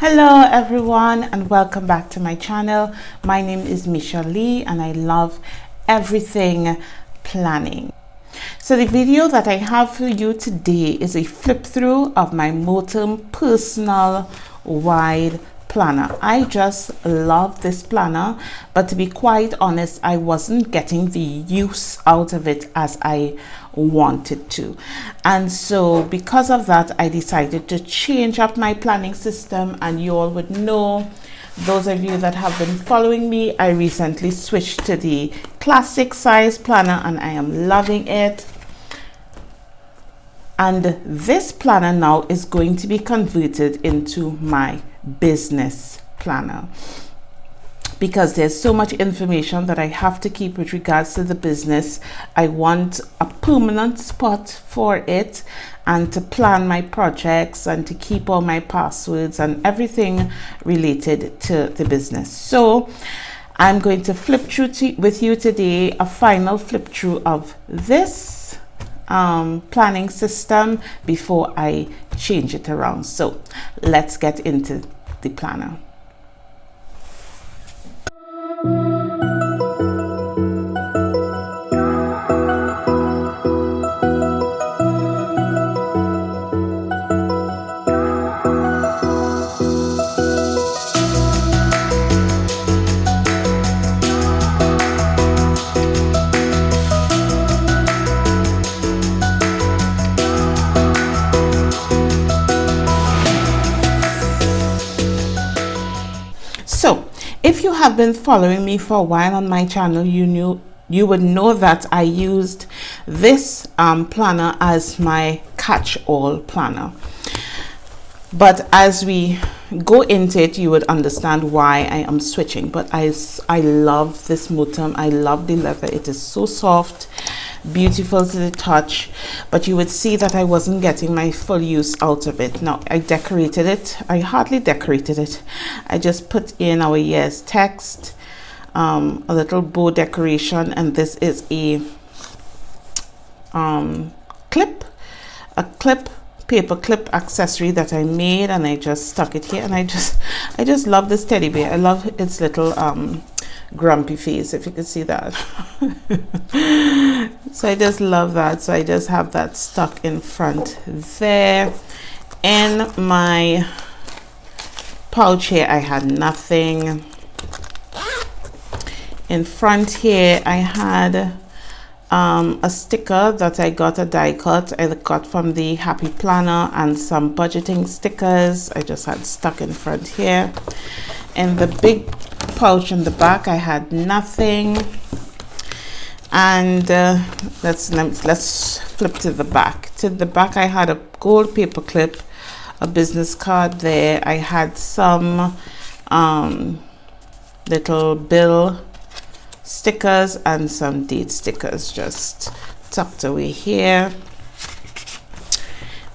Hello everyone and welcome back to my channel. My name is Michelle Lee and I love everything planning. So the video that I have for you today is a flip through of my Moterm personal wide planner. I just love this planner, but to be quite honest, I wasn't getting the use out of it as I wanted to, and so because of that I decided to change up my planning system. And you all would know, those of you that have been following me, I recently switched to the classic size planner and I am loving it. And this planner now is going to be converted into my business planner because there's so much information that I have to keep with regards to the business. I want a permanent spot for it and to plan my projects and to keep all my passwords and everything related to the business. So I'm going to flip through with you today, a final flip through of this planning system before I change it around. So let's get into the planner. So if you have been following me for a while on my channel, you would know that I used this planner as my catch-all planner. But as we go into it, you would understand why I am switching. But I love this Moterm. I love the leather. It is so soft, beautiful to the touch, but you would see that I wasn't getting my full use out of it. Now I decorated it. I hardly decorated it. I just put in our year's text, a little bow decoration, and this is a paper clip accessory that I made, and I just stuck it here. And I just love this teddy bear. I love its little grumpy face, if you could see that. So I just love that. So I just have that stuck in front there. In my pouch here I had nothing. In front here I had a sticker that I got, a die cut I got from the Happy Planner, and some budgeting stickers I just had stuck in front here. In the big pouch in the back I had nothing. And let's flip to the back. To the back I had a gold paper clip, a business card there. I had some little bill stickers and some date stickers just tucked away here.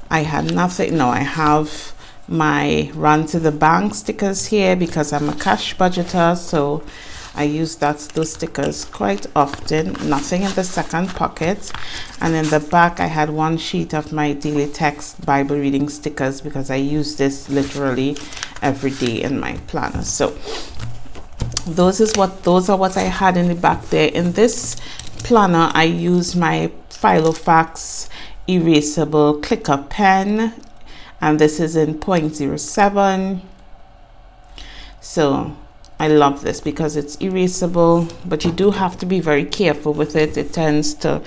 I had nothing. No, I have my run to the bank stickers here because I'm a cash budgeter, so I use those stickers quite often. Nothing in the second pocket. And in the back I had one sheet of my daily text Bible reading stickers because I use this literally every day in my planner. So those are what I had in the back there. In this planner I use my Filofax erasable clicker pen, and this is in 0.07. So I love this because it's erasable, but you do have to be very careful with it. It tends to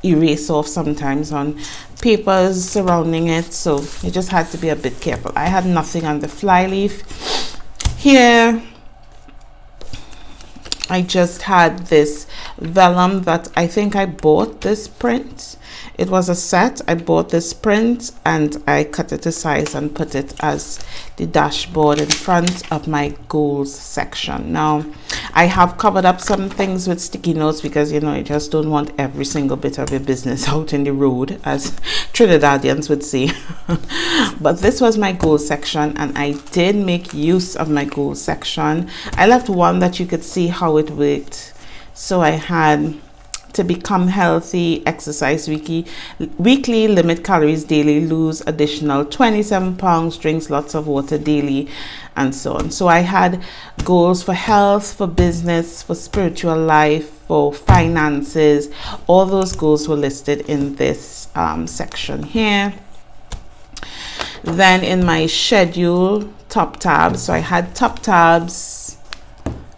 erase off sometimes on papers surrounding it, so you just had to be a bit careful. I had nothing on the flyleaf. Here I just had this vellum that I think I bought this print. It was a set. I bought this print and I cut it to size and put it as the dashboard in front of my goals section. Now I have covered up some things with sticky notes because, you know, you just don't want every single bit of your business out in the road, as Trinidadians would say. But this was my goals section and I did make use of my goals section. I left one that you could see how it worked. So I had to become healthy, exercise weekly, limit calories daily, lose additional 27 pounds, drinks lots of water daily, and so on. So I had goals for health, for business, for spiritual life, for finances. All those goals were listed in this section here. Then in my schedule, top tabs, so I had top tabs,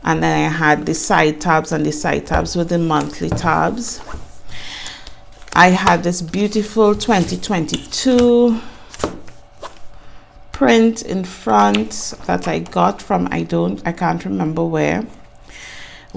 and then I had the side tabs, and the side tabs were the monthly tabs. I had this beautiful 2022 print in front that I got from I can't remember where,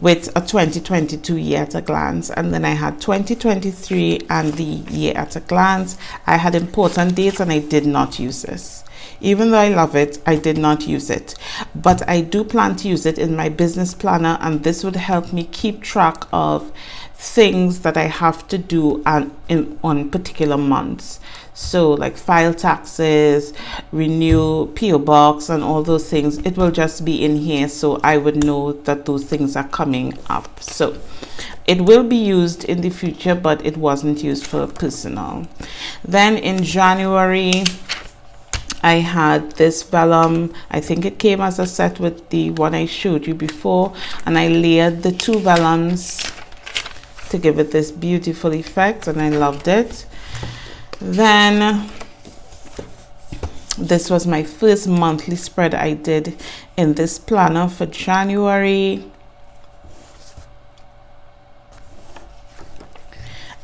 with a 2022 year at a glance, and then I had 2023 and the year at a glance. I had important dates and I did not use this. Even though I love it, I did not use it, but I do plan to use it in my business planner, and this would help me keep track of things that I have to do on particular months. So like file taxes, renew PO box, and all those things. It will just be in here, so I would know that those things are coming up. So it will be used in the future, but it wasn't used for personal. Then in January, I had this vellum. I think it came as a set with the one I showed you before, and I layered the two vellums to give it this beautiful effect, and I loved it. Then this was my first monthly spread I did in this planner for January,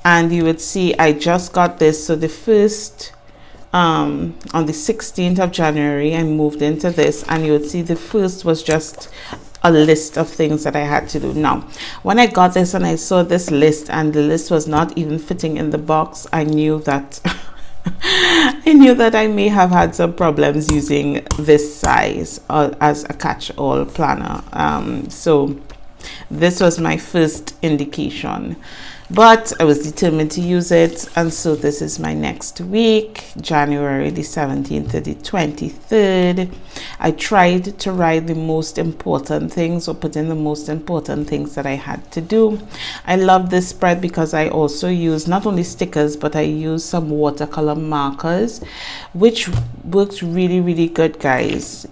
and you would see I just got this. So the first on the 16th of January I moved into this, and you would see the first was just a list of things that I had to do. Now when I got this and I saw this list and the list was not even fitting in the box, I knew that I may have had some problems using this size as a catch-all planner. So this was my first indication, but I was determined to use it, and so this is my next week, January the 17th to the 23rd. I tried to write the most important things, or put in the most important things that I had to do. I love this spread because I also use not only stickers, but I use some watercolor markers, which works really good, guys.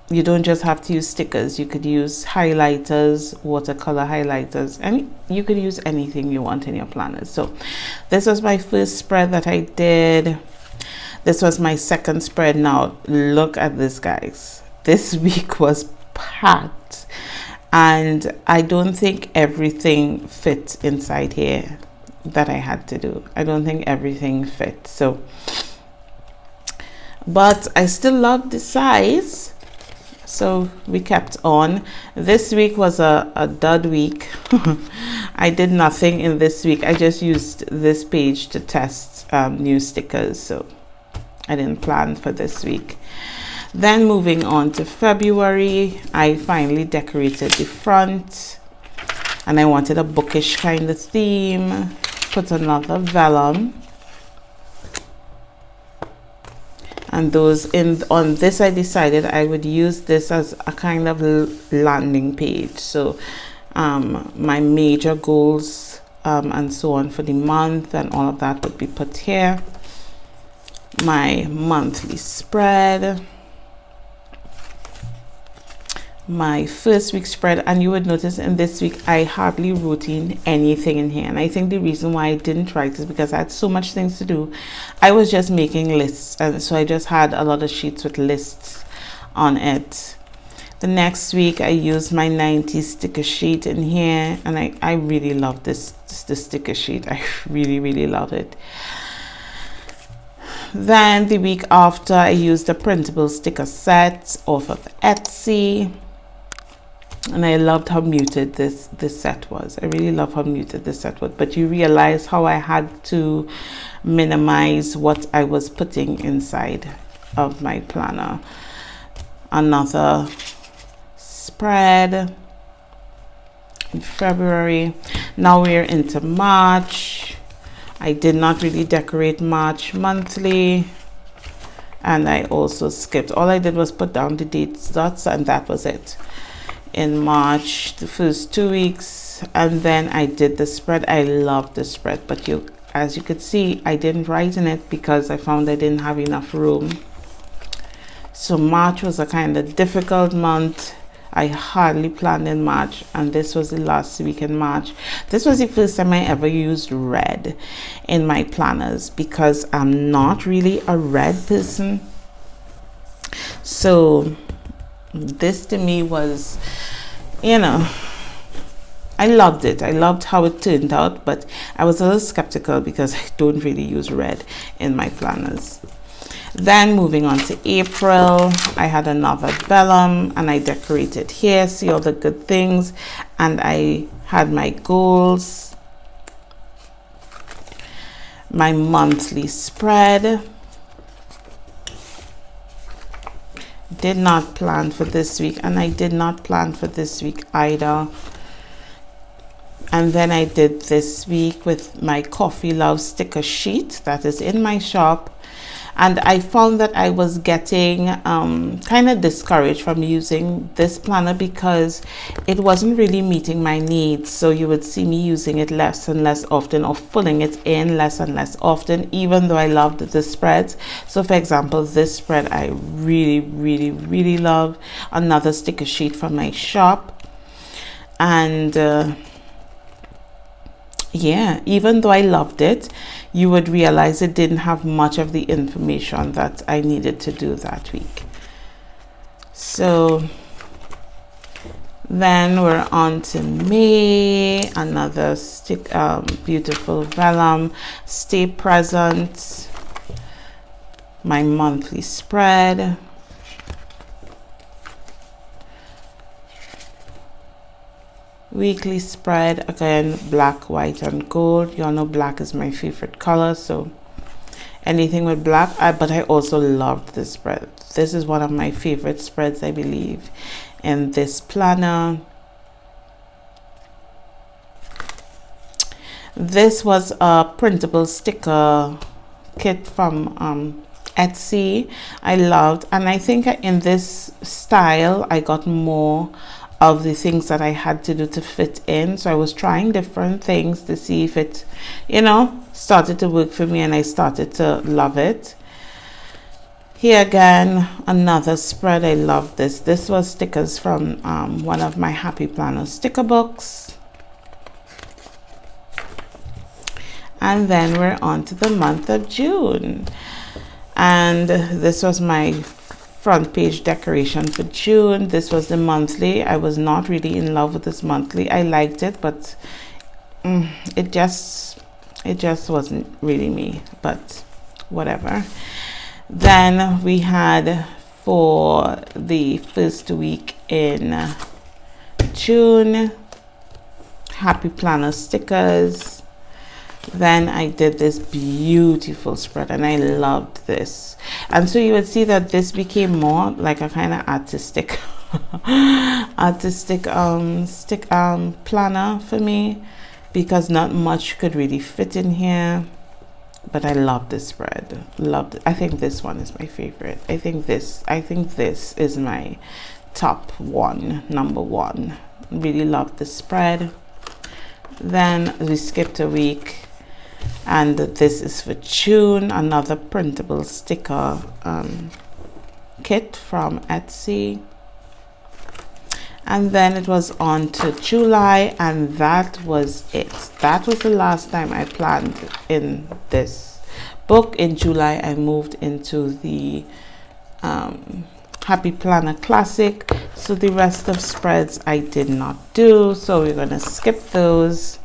You don't just have to use stickers. You could use highlighters, watercolor highlighters, and you could use anything you want in your planners. So this was my first spread that I did. This was my second spread. Now look at this, guys. This week was packed, and I don't think everything fit inside here that I had to do. I don't think everything fit. So, but I still love the size. So we kept on. This week was a dud week. I did nothing in this week. I just used this page to test new stickers, so I didn't plan for this week. Then moving on to February, I finally decorated the front, and I wanted a bookish kind of theme. Put another vellum. And on this I decided I would use this as a kind of landing page. So my major goals and so on for the month and all of that would be put here. My monthly spread, my first week spread, and you would notice in this week I hardly wrote in anything in here, and I think the reason why I didn't write is because I had so much things to do. I was just making lists, and so I just had a lot of sheets with lists on it. The next week I used my 90s sticker sheet in here, and I really love this sticker sheet. I really love it. Then the week after I used a printable sticker set off of Etsy. And I loved how muted this set was. I really love how muted this set was. But you realize how I had to minimize what I was putting inside of my planner. Another spread in February. Now we're into March. I did not really decorate March monthly. And I also skipped. All I did was put down the dates, and that was it. In March, the first 2 weeks and then I did the spread. I love the spread, but as you could see, I didn't write in it because I found I didn't have enough room. So March was a kind of difficult month. I hardly planned in March, and this was the last week in March. This was the first time I ever used red in my planners because I'm not really a red person. So this to me was, you know, I loved it. I loved how it turned out, but I was a little skeptical because I don't really use red in my planners. Then moving on to April, I had another vellum and I decorated here, see all the good things, and I had my goals, my monthly spread. Did not plan for this week, and I did not plan for this week either. And then I did this week with my Coffee Love sticker sheet that is in my shop. And I found that I was getting kind of discouraged from using this planner because it wasn't really meeting my needs. So you would see me using it less and less often, or filling it in less and less often, even though I loved the spreads. So for example, this spread I really love. Another sticker sheet from my shop. And yeah, even though I loved it, you would realize it didn't have much of the information that I needed to do that week. So then we're on to May, another beautiful vellum, Stay Present, my monthly spread. Weekly spread, again, black, white, and gold. You all know black is my favorite color, so anything with black. But I also loved this spread. This is one of my favorite spreads, I believe, in this planner. This was a printable sticker kit from Etsy. I loved, and I think in this style I got more of the things that I had to do to fit in. So I was trying different things to see if it, you know, started to work for me, and I started to love it. Here again, another spread. I love this. This was stickers from one of my Happy Planner sticker books. And then we're on to the month of June. And this was my front page decoration for June. This was the monthly. I was not really in love with this monthly. I liked it, but it just wasn't really me, but whatever. Then we had, for the first week in June, Happy Planner stickers. Then I did this beautiful spread, and I loved this. And so you would see that this became more like a kind of artistic planner for me, because not much could really fit in here. But I love this spread. Loved it. I think this one is my favorite. I think this is my top one, number one. Really love the spread. Then we skipped a week, and this is for June, another printable sticker kit from Etsy. And then it was on to July, and that was it. That was the last time I planned in this book. In July I moved into the Happy Planner Classic, so the rest of spreads I did not do, so we're going to skip those.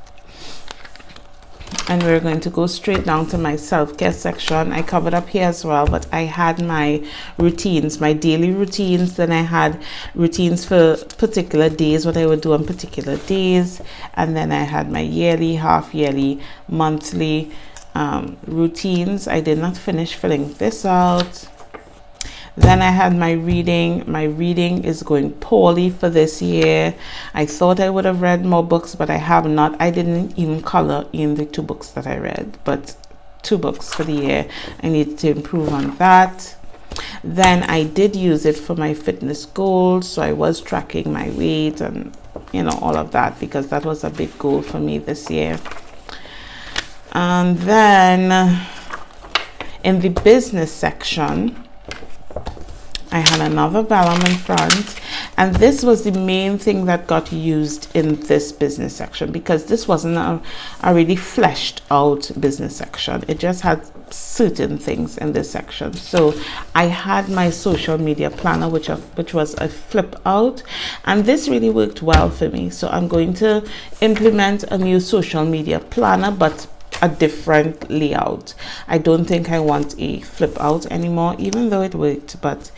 And we're going to go straight down to my self-care section. I covered up here as well, but I had my routines, my daily routines. Then I had routines for particular days, what I would do on particular days. And then I had my yearly, half-yearly, monthly routines. I did not finish filling this out. Then I had my reading. My reading is going poorly for this year. I thought I would have read more books, but I have not. I didn't even color in the 2 books that I read, but 2 books for the year. I need to improve on that. Then I did use it for my fitness goals, so I was tracking my weight and you know, all of that, because that was a big goal for me this year. And then in the business section, I had another vellum in front, and this was the main thing that got used in this business section, because this wasn't a really fleshed out business section. It just had certain things in this section. So I had my social media planner, which was a flip out, and this really worked well for me. So I'm going to implement a new social media planner, but a different layout. I don't think I want a flip out anymore, even though it worked, but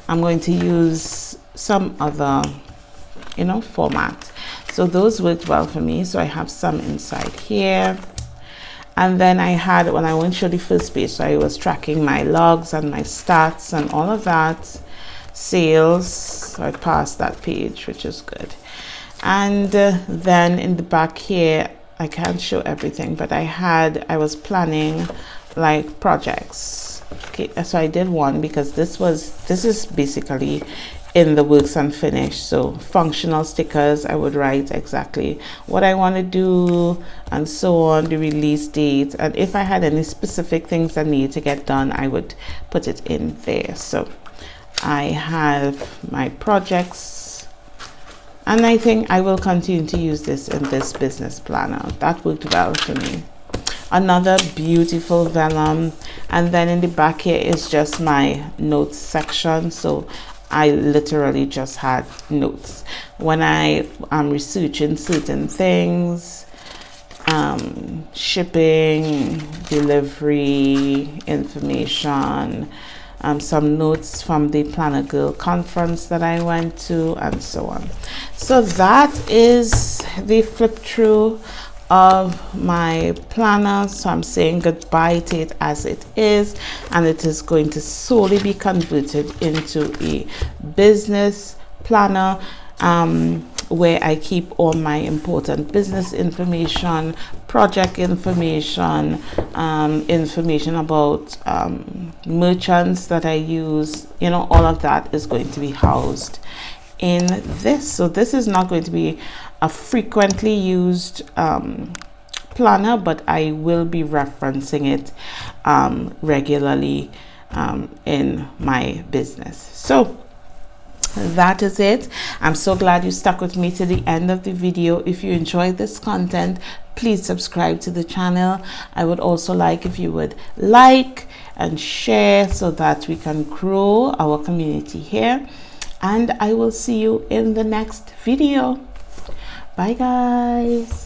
I'm going to use some other, you know, format. So those worked well for me. So I have some inside here. And then I had, when I went to show the first page, so I was tracking my logs and my stats and all of that, sales. So I passed that page, which is good. And then in the back here, I can't show everything, but I was planning like projects. Okay, so I did one, because this is basically in the works and finished. So functional stickers, I would write exactly what I want to do and so on, the release date, and if I had any specific things that need to get done, I would put it in there. So I have my projects, and I think I will continue to use this in this business planner. That worked well for me. Another beautiful vellum. And then in the back here is just my notes section. So I literally just had notes. When I am researching certain things, shipping, delivery, information, some notes from the Planner Girl conference that I went to, and so on. So that is the flip through of my planner. So I'm saying goodbye to it as it is, and it is going to slowly be converted into a business planner, where I keep all my important business information, project information, information about merchants that I use, you know, all of that is going to be housed in this. So this is not going to be a frequently used planner, but I will be referencing it regularly in my business. So that is it. I'm so glad you stuck with me to the end of the video. If you enjoyed this content, please subscribe to the channel. I would also like if you would like and share, so that we can grow our community here. And I will see you in the next video. Bye guys.